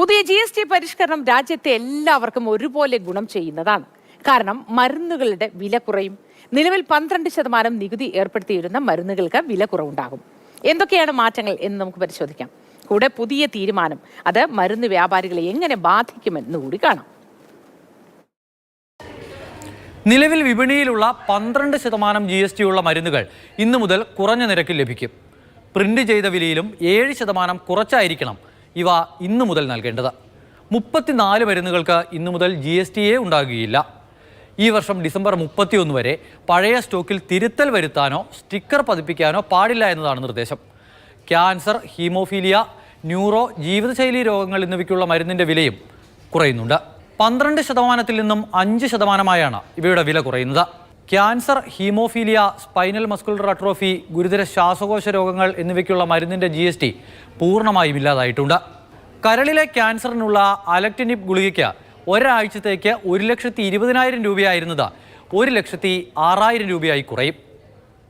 പുതിയ GST പരിഷ്കരണം രാജ്യത്തെ എല്ലാവർക്കും ഒരുപോലെ ഗുണം ചെയ്യുന്നതാണ്. കാരണം മരുന്നുകളുടെ വില കുറയും. നിലവിൽ 12% നികുതി ഏർപ്പെടുത്തിയിരുന്ന മരുന്നുകൾക്ക് വില കുറവുണ്ടാകും. എന്തൊക്കെയാണ് മാറ്റങ്ങൾ എന്ന് നമുക്ക് പരിശോധിക്കാം. കൂടെ പുതിയ തീരുമാനം അത് മരുന്ന് വ്യാപാരികളെ എങ്ങനെ ബാധിക്കുമെന്ന് കൂടി കാണാം. നിലവിൽ വിപണിയിലുള്ള 12% GST ഉള്ള മരുന്നുകൾ ഇന്നു മുതൽ കുറഞ്ഞ നിരക്കിൽ ലഭിക്കും. പ്രിന്റ് ചെയ്ത വിലയിലും 7% കുറച്ചായിരിക്കണം ഇവ ഇന്നു മുതൽ നൽകേണ്ടത്. 34 മരുന്നുകൾക്ക് ഇന്നു മുതൽ GST ഉണ്ടാകുകയില്ല. ഈ വർഷം ഡിസംബർ 31 വരെ പഴയ സ്റ്റോക്കിൽ തിരുത്തൽ വരുത്താനോ സ്റ്റിക്കർ പതിപ്പിക്കാനോ പാടില്ല എന്നതാണ് നിർദ്ദേശം. ക്യാൻസർ, ഹീമോഫീലിയ, ന്യൂറോ, ജീവിതശൈലി രോഗങ്ങൾ എന്നിവയ്ക്കുള്ള മരുന്നിൻ്റെ വിലയും കുറയുന്നുണ്ട്. 12% നിന്നും 5%ആയാണ് ഇവയുടെ വില കുറയുന്നത്. Cancer, haemophilia, spinal muscular atrophy, ഗുരുതര ശ്വാസകോശ രോഗങ്ങൾ എന്നിവയ്ക്കുള്ള മരുന്നിൻ്റെ GST പൂർണ്ണമായും ഇല്ലാതായിട്ടുണ്ട്. കരളിലെ ക്യാൻസറിനുള്ള അലക്ടിനിബ് ഗുളികയ്ക്ക് ഒരാഴ്ചത്തേക്ക് 1,20,000 രൂപയായിരുന്നത് 1,06,000 രൂപയായി കുറയും.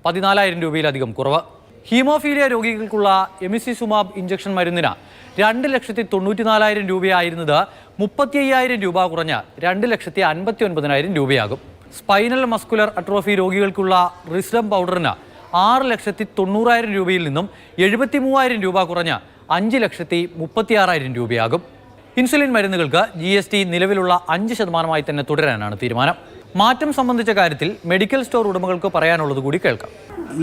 14,000 രൂപയിലധികം കുറവ്. ഹീമോഫീലിയ രോഗികൾക്കുള്ള എമിസിസുമാബ് ഇഞ്ചക്ഷൻ മരുന്നിന് 2,94,000 രൂപയായിരുന്നത് 35,000 രൂപ കുറഞ്ഞ് 2,59,000 രൂപയാകും. സ്പൈനൽ മസ്കുലർ അട്രോഫി രോഗികൾക്കുള്ള റിസ്ഡം പൗഡറിന് 6,90,000 രൂപയിൽ നിന്നും 73,000 രൂപ കുറഞ്ഞ് 5,36,000 രൂപയാകും. ഇൻസുലിൻ മരുന്നുകൾക്ക് GST നിലവിലുള്ള 5% തന്നെ തുടരാനാണ് തീരുമാനം. മാറ്റം സംബന്ധിച്ച കാര്യത്തിൽ മെഡിക്കൽ സ്റ്റോർ ഉടമകൾക്ക് പറയാനുള്ളത് കൂടി കേൾക്കാം.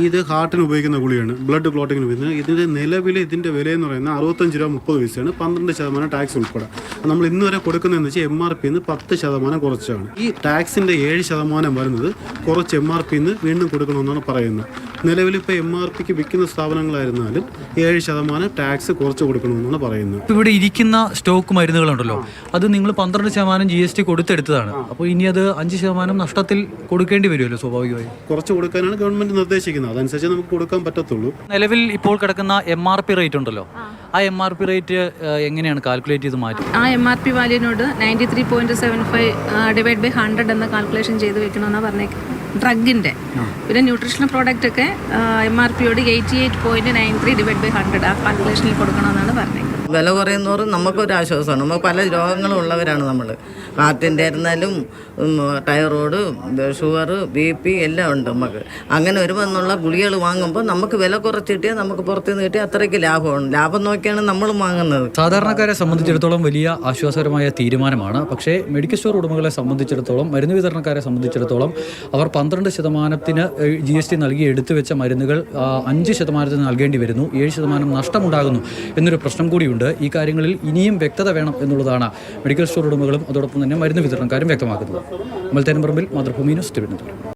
ഇത് ഹാർട്ടിന് ഉപയോഗിക്കുന്ന ഗുളിയാണ്, ബ്ലഡ് ക്ലോട്ടിങ്ങിന് ഉപയോഗിക്കുന്നത്. ഇതിൻ്റെ നിലവിൽ ഇതിൻ്റെ വില എന്ന് പറയുന്നത് 65 രൂപ 30 പൈസയാണ്. 12% ടാക്സ് ഉൾപ്പെടെ. നമ്മൾ ഇന്ന് വരെ കൊടുക്കുന്നതെന്ന് വെച്ചാൽ MRP 10% കുറച്ചാണ്. ഈ ടാക്സിൻ്റെ 7% വരുന്നത് കുറച്ച് MRP വീണ്ടും കൊടുക്കണമെന്നാണ് പറയുന്നത്. നിലവിൽ ഇപ്പോൾ MRPക്ക് വിൽക്കുന്ന സ്ഥാപനങ്ങളായിരുന്നാലും 7% ടാക്സ് കുറച്ച് കൊടുക്കണമെന്നാണ് പറയുന്നത്. ഇവിടെ ഇരിക്കുന്ന സ്റ്റോക്ക് മരുന്നുകളുണ്ടല്ലോ, അത് നിങ്ങൾ 12% GST കൊടുത്തെടുത്തതാണ്. അപ്പോൾ ഇനി അത് 5% നഷ്ടത്തിൽ കൊടുക്കേണ്ടി വരുമല്ലോ സ്വാഭാവികമായി. കുറച്ച് കൊടുക്കാനാണ് ഗവൺമെന്റ് നിർദ്ദേശിക്കുന്നത്. അതനുസരിച്ച് നമുക്ക് കൊടുക്കാൻ പറ്റത്തുള്ളൂ. നിലവിൽ ഇപ്പോൾ കിടക്കുന്ന MRP റേറ്റ് ഉണ്ടല്ലോ, ആ MRP റേറ്റ് എങ്ങനെയാണ് കാൽക്കുലേറ്റ് ചെയ്ത് മാറ്റി? ആ MRP വാല്യൂനോട് 93.75 ഡിവൈഡ് ബൈ 100 എന്ന കാൽക്കുലേഷൻ ചെയ്ത് വെക്കണമെന്നാണ് പറഞ്ഞേക്കുന്നത് ഡ്രഗിൻ്റെ. പിന്നെ ന്യൂട്രീഷണൽ പ്രോഡക്റ്റ് ഒക്കെ MRPയോട് 88.93 ഡിവൈഡ് ബൈ 100 ആ കാൽക്കുലേഷനിൽ കൊടുക്കണമെന്നാണ് പറഞ്ഞേക്കുന്നത്. വില കുറയുന്നവരും നമുക്കൊരാശ്വാസമാണ്. നമുക്ക് പല രോഗങ്ങളും ഉള്ളവരാണ്. നമ്മൾ ഹാർട്ടിൻ്റെ ആയിരുന്നാലും തൈറോയ്ഡ്, ഷുഗർ, BP എല്ലാം ഉണ്ട് നമുക്ക്. അങ്ങനെ വരുമെന്നുള്ള ഗുളികൾ വാങ്ങുമ്പോൾ നമുക്ക് വില കുറച്ച് കിട്ടിയാൽ നമുക്ക് പുറത്തുനിന്ന് കിട്ടിയാൽ അത്രയ്ക്ക് ലാഭമാണ്. ലാഭം നോക്കിയാണ് നമ്മൾ വാങ്ങുന്നത്. സാധാരണക്കാരെ സംബന്ധിച്ചിടത്തോളം വലിയ ആശ്വാസകരമായ തീരുമാനമാണ്. പക്ഷേ മെഡിക്കൽ സ്റ്റോർ ഉടമകളെ സംബന്ധിച്ചിടത്തോളം, മരുന്ന് വിതരണക്കാരെ സംബന്ധിച്ചിടത്തോളം അവർ 12% GST നൽകി എടുത്തു വെച്ച മരുന്നുകൾ 5% നൽകേണ്ടി വരുന്നു. 7% നഷ്ടമുണ്ടാകുന്നു എന്നൊരു പ്രശ്നം കൂടിയുണ്ട്. ഈ കാര്യങ്ങളിൽ ഇനിയും വ്യക്തത വേണം എന്നുള്ളതാണ് മെഡിക്കൽ സ്റ്റോർ ഉടമകളും അതോടൊപ്പം തന്നെ മരുന്ന് വിതരണക്കാരും വ്യക്തമാക്കുന്നത്. മൽത്തേനമ്പറമ്പിൽ, മാതൃഭൂമി ന്യൂസ്, തിരുവനന്തപുരം.